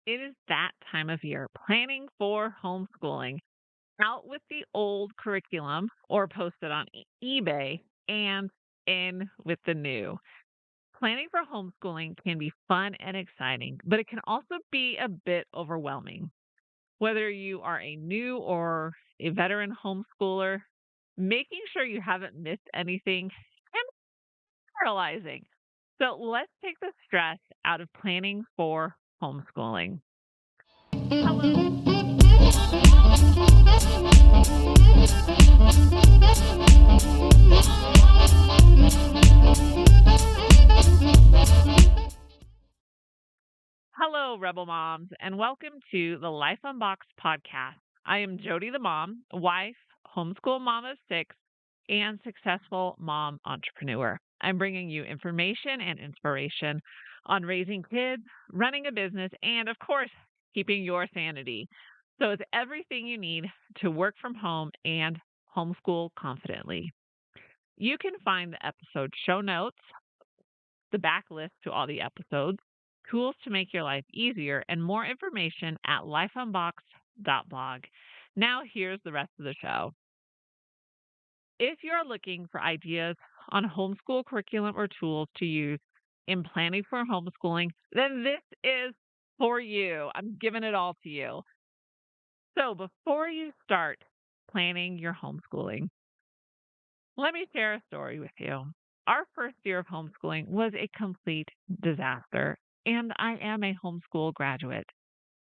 It is that time of year, planning for homeschooling. Out with the old curriculum or post it on eBay and in with the new. Planning for homeschooling can be fun and exciting, but it can also be a bit overwhelming. Whether you are a new or a veteran homeschooler, making sure you haven't missed anything can be paralyzing. So let's take the stress out of planning for homeschooling. Hello. Hello, Rebel Moms, and welcome to the Life Unboxed podcast. I am Jodie, the mom, wife, homeschool mom of six, and successful mom entrepreneur. I'm bringing you information and inspiration on raising kids, running a business, and of course, keeping your sanity. So it's everything you need to work from home and homeschool confidently. You can find the episode show notes, the backlist to all the episodes, tools to make your life easier, and more information at lifeunboxed.blog. Now, here's the rest of the show. If you're looking for ideas on homeschool curriculum or tools to use in planning for homeschooling, then this is for you. I'm giving it all to you. So, before you start planning your homeschooling, let me share a story with you. Our first year of homeschooling was a complete disaster, and I am a homeschool graduate.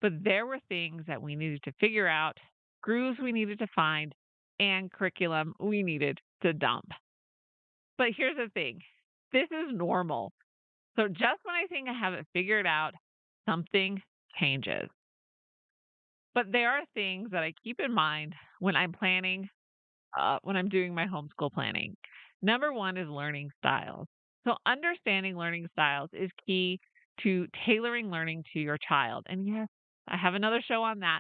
But there were things that we needed to figure out, grooves we needed to find, and curriculum we needed to dump. But here's the thing, this is normal. So just when I think I have it figured out, something changes. But there are things that I keep in mind when I'm planning when I'm doing my homeschool planning. Number one is learning styles. So, understanding learning styles is key to tailoring learning to your child. And yes, I have another show on that.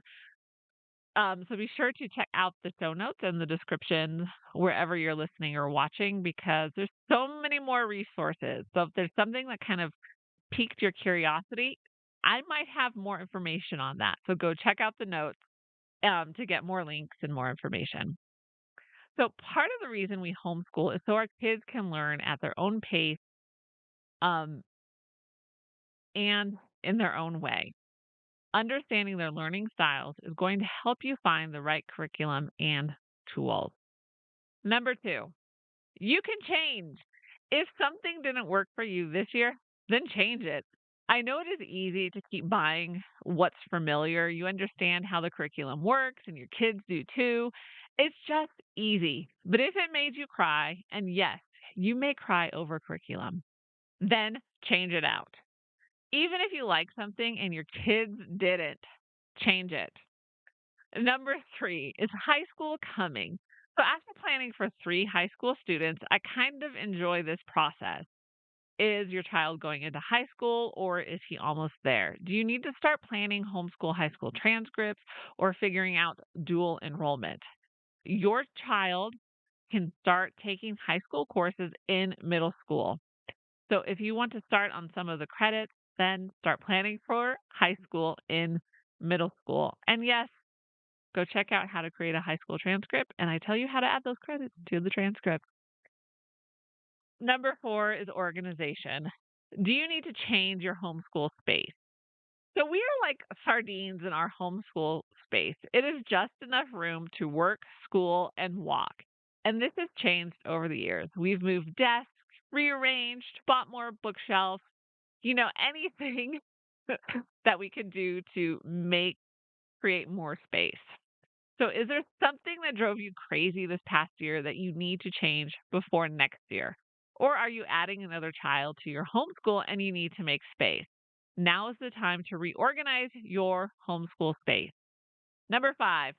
So, be sure to check out the show notes and the description wherever you're listening or watching because there's so many more resources. So, if there's something that kind of piqued your curiosity, I might have more information on that. So, go check out the notes to get more links and more information. So part of the reason we homeschool is so our kids can learn at their own pace, um, and in their own way. Understanding their learning styles is going to help you find the right curriculum and tools. Number two, you can change. If something didn't work for you this year, then change it. I know it is easy to keep buying what's familiar. You understand how the curriculum works, and your kids do too. It's just easy. But if it made you cry, and yes, you may cry over curriculum, then change it out. Even if you like something and your kids didn't, change it. Number three is high school coming. So after planning for three high school students, I kind of enjoy this process. Is your child going into high school or is he almost there? Do you need to start planning homeschool high school transcripts or figuring out dual enrollment? Your child can start taking high school courses in middle school. So if you want to start on some of the credits, then start planning for high school in middle school. And yes, go check out how to create a high school transcript, and I tell you how to add those credits to the transcript. Number four is organization. Do you need to change your homeschool space? So we are like sardines in our homeschool space. It is just enough room to work, school, and walk. And this has changed over the years. We've moved desks, rearranged, bought more bookshelves, anything that we could do to create more space. So is there something that drove you crazy this past year that you need to change before next year? Or are you adding another child to your homeschool and you need to make space? Now is the time to reorganize your homeschool space. Number five,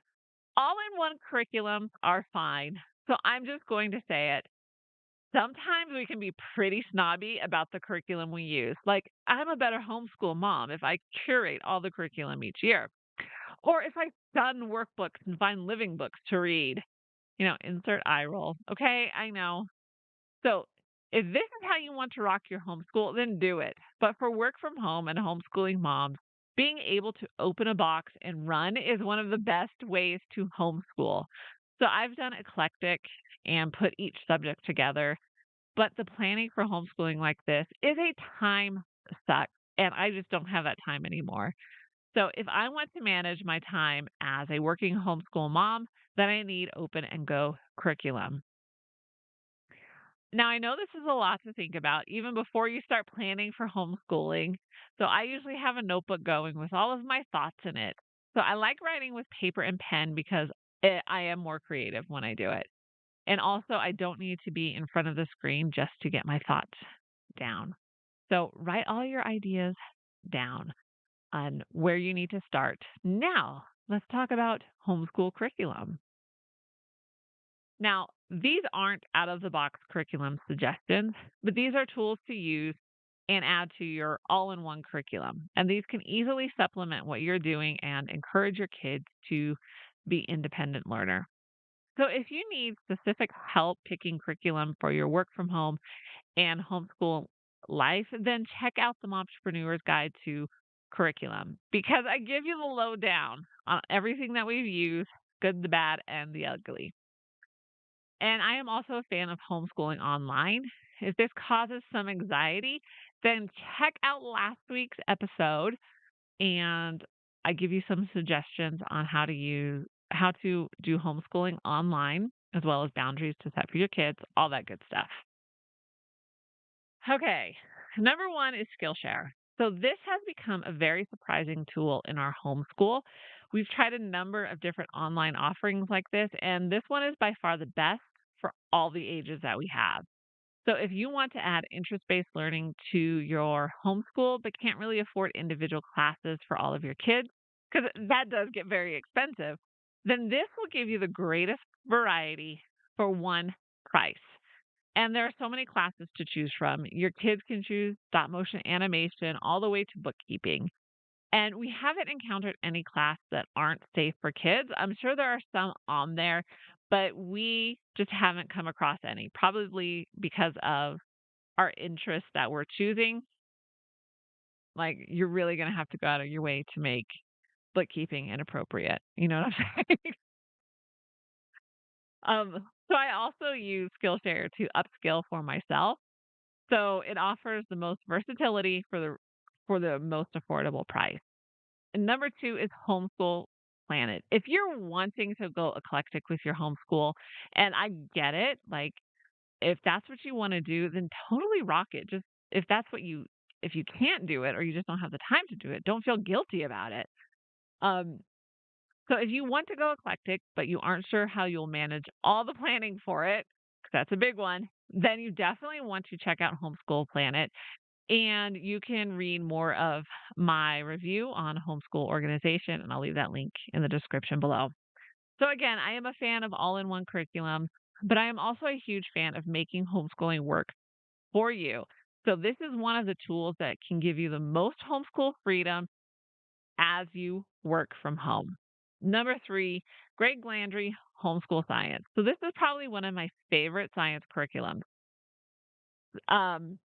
all in one curriculums are fine. So I'm just going to say it. Sometimes we can be pretty snobby about the curriculum we use. Like, I'm a better homeschool mom if I curate all the curriculum each year. Or if I stun workbooks and find living books to read, insert eye roll. Okay, I know. So if this is how you want to rock your homeschool, then do it. But for work from home and homeschooling moms, Being able to open a box and run is one of the best ways to homeschool. So I've done eclectic and put each subject together, but the planning for homeschooling like this is a time suck, and I just don't have that time anymore. So if I want to manage my time as a working homeschool mom, then I need open and go curriculum. Now, I know this is a lot to think about even before you start planning for homeschooling. So I usually have a notebook going with all of my thoughts in it. So I like writing with paper and pen because I am more creative when I do it. And also, I don't need to be in front of the screen just to get my thoughts down. So write all your ideas down on where you need to start. Now, let's talk about homeschool curriculum. Now, these aren't out of the box curriculum suggestions, but these are tools to use and add to your all in one curriculum. And these can easily supplement what you're doing and encourage your kids to be independent learner. So if you need specific help picking curriculum for your work from home and homeschool life, then check out the Mompreneur's Guide to Curriculum because I give you the lowdown on everything that we've used, good, the bad, and the ugly. And I am also a fan of homeschooling online. If this causes some anxiety, then check out last week's episode and I give you some suggestions on how to do homeschooling online as well as boundaries to set for your kids, all that good stuff. Okay. Number 1 is Skillshare. So this has become a very surprising tool in our homeschool. We've tried a number of different online offerings like this, and this one is by far the best for all the ages that we have. So if you want to add interest-based learning to your homeschool but can't really afford individual classes for all of your kids, because that does get very expensive, then this will give you the greatest variety for one price. And there are so many classes to choose from. Your kids can choose stop motion animation all the way to bookkeeping. And we haven't encountered any class that aren't safe for kids. I'm sure there are some on there, but we just haven't come across any, probably because of our interests that we're choosing. Like, you're really going to have to go out of your way to make bookkeeping inappropriate. You know what I'm saying? So I also use Skillshare to upskill for myself. So it offers the most versatility for the most affordable price. And number 2 is Homeschool Planet. If you're wanting to go eclectic with your homeschool, and I get it, like if that's what you want to do, then totally rock it. Just if you can't do it or you just don't have the time to do it, don't feel guilty about it. Um, so if you want to go eclectic, but you aren't sure how you'll manage all the planning for it, 'cause that's a big one, then you definitely want to check out Homeschool Planet. And you can read more of my review on homeschool organization, and I'll leave that link in the description below. So, again, I am a fan of all in one curriculum, but I am also a huge fan of making homeschooling work for you. So, this is one of the tools that can give you the most homeschool freedom as you work from home. Number 3, Greg Landry Homeschool Science. So, this is probably one of my favorite science curriculums. Um,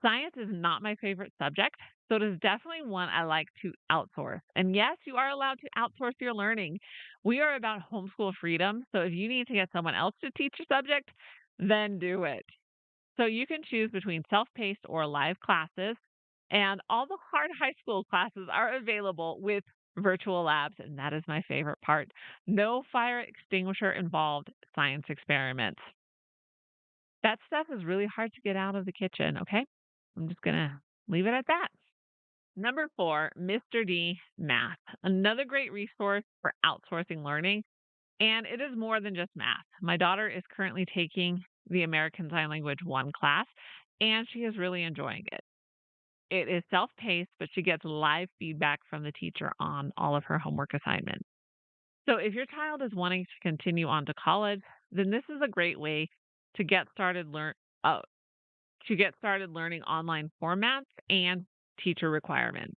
Science is not my favorite subject, so it is definitely one I like to outsource. And yes, you are allowed to outsource your learning. We are about homeschool freedom, so if you need to get someone else to teach your subject, then do it. So you can choose between self-paced or live classes, and all the hard high school classes are available with virtual labs, and that is my favorite part. No fire extinguisher involved science experiments. That stuff is really hard to get out of the kitchen, okay? I'm just gonna leave it at that. Number 4, Mr. D Math, another great resource for outsourcing learning. And it is more than just math. My daughter is currently taking the American Sign Language 1 class, and she is really enjoying it. It is self paced, but she gets live feedback from the teacher on all of her homework assignments. So if your child is wanting to continue on to college, then this is a great way to get started uh, learning online formats and teacher requirements.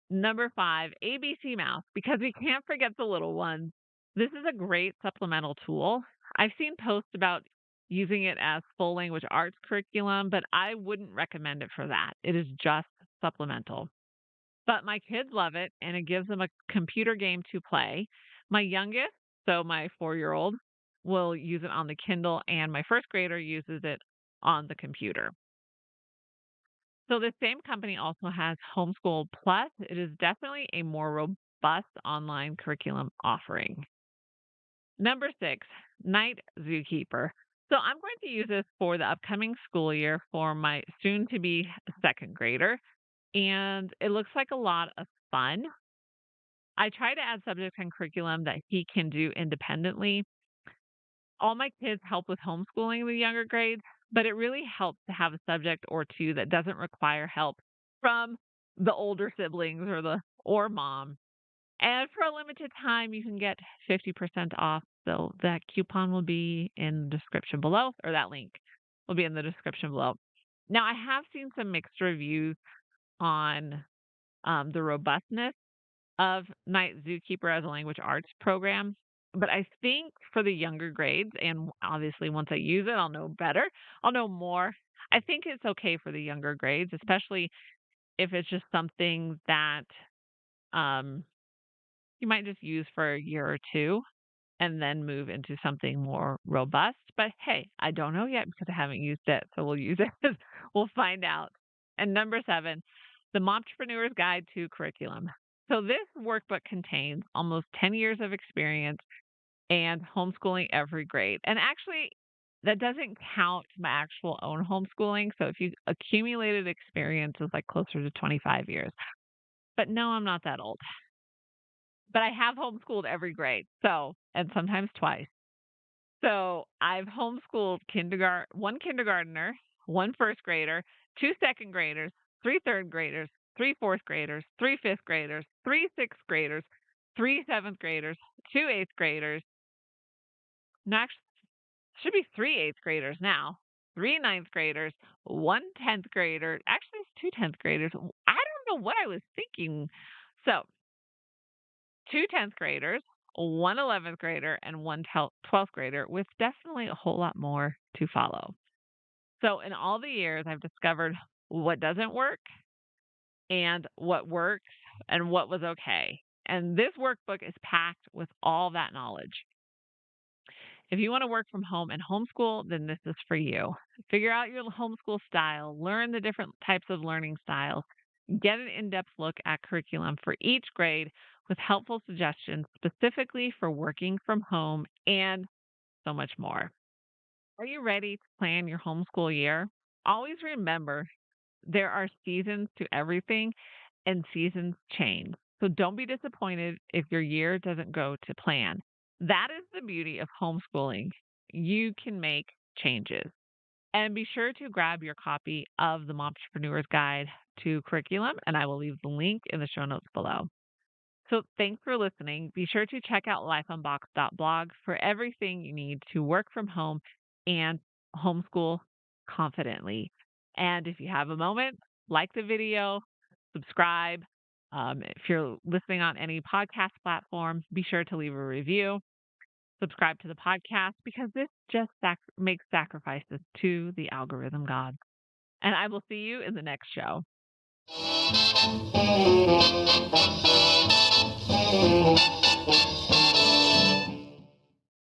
Number 5, ABC Mouse, because we can't forget the little ones. This is a great supplemental tool. I've seen posts about using it as full language arts curriculum, but I wouldn't recommend it for that. It is just supplemental. But my kids love it, and it gives them a computer game to play. My youngest, so my 4-year-old, will use it on the Kindle, and my first grader uses it on the computer. So the same company also has Homeschool Plus. It is definitely a more robust online curriculum offering. Number 6, Night Zookeeper. So I'm going to use this for the upcoming school year for my soon to be second grader, and it looks like a lot of fun. I try to add subjects and curriculum that he can do independently. All my kids help with homeschooling the younger grades, but it really helps to have a subject or two that doesn't require help from the older siblings or mom. And for a limited time, you can get 50% off. So that coupon will be in the description below, or that link will be in the description below. Now, I have seen some mixed reviews on the robustness of Night Zookeeper as a language arts program. But I think for the younger grades, and obviously once I use it, I'll know better. I'll know more. I think it's okay for the younger grades, especially if it's just something that um, you might just use for a year or two and then move into something more robust. But hey, I don't know yet because I haven't used it. So we'll use it. We'll find out. And number 7, the Momtrepreneur's Guide to Curriculum. So this workbook contains almost 10 years of experience and homeschooling every grade. And actually, that doesn't count my actual own homeschooling. So if you accumulated experience is like closer to 25 years. But no, I'm not that old. But I have homeschooled every grade. So, and sometimes twice. So I've homeschooled one kindergartner, one first grader, two second graders, three third graders, three fourth graders, three fifth graders, three sixth graders, three seventh graders, two eighth graders. No, actually, should be three eighth graders now, three ninth graders, one 10th grader. Actually, it's two 10th graders. I don't know what I was thinking. So, two 10th graders, one 11th grader, and one 12th grader, with definitely a whole lot more to follow. So, in all the years, I've discovered what doesn't work and what works and what was okay. And this workbook is packed with all that knowledge. If you want to work from home and homeschool, then this is for you. Figure out your homeschool style, learn the different types of learning styles, get an in depth look at curriculum for each grade with helpful suggestions specifically for working from home and so much more. Are you ready to plan your homeschool year? Always remember there are seasons to everything and seasons change. So don't be disappointed if your year doesn't go to plan. That is the beauty of homeschooling. You can make changes. And be sure to grab your copy of the Momtrepreneur's Guide to Curriculum, and I will leave the link in the show notes below. So thanks for listening. Be sure to check out lifeunboxed.blog for everything you need to work from home and homeschool confidently. And if you have a moment, like the video, subscribe. If you're listening on any podcast platform, be sure to leave a review. Subscribe to the podcast because this just makes sacrifices to the algorithm gods. And I will see you in the next show.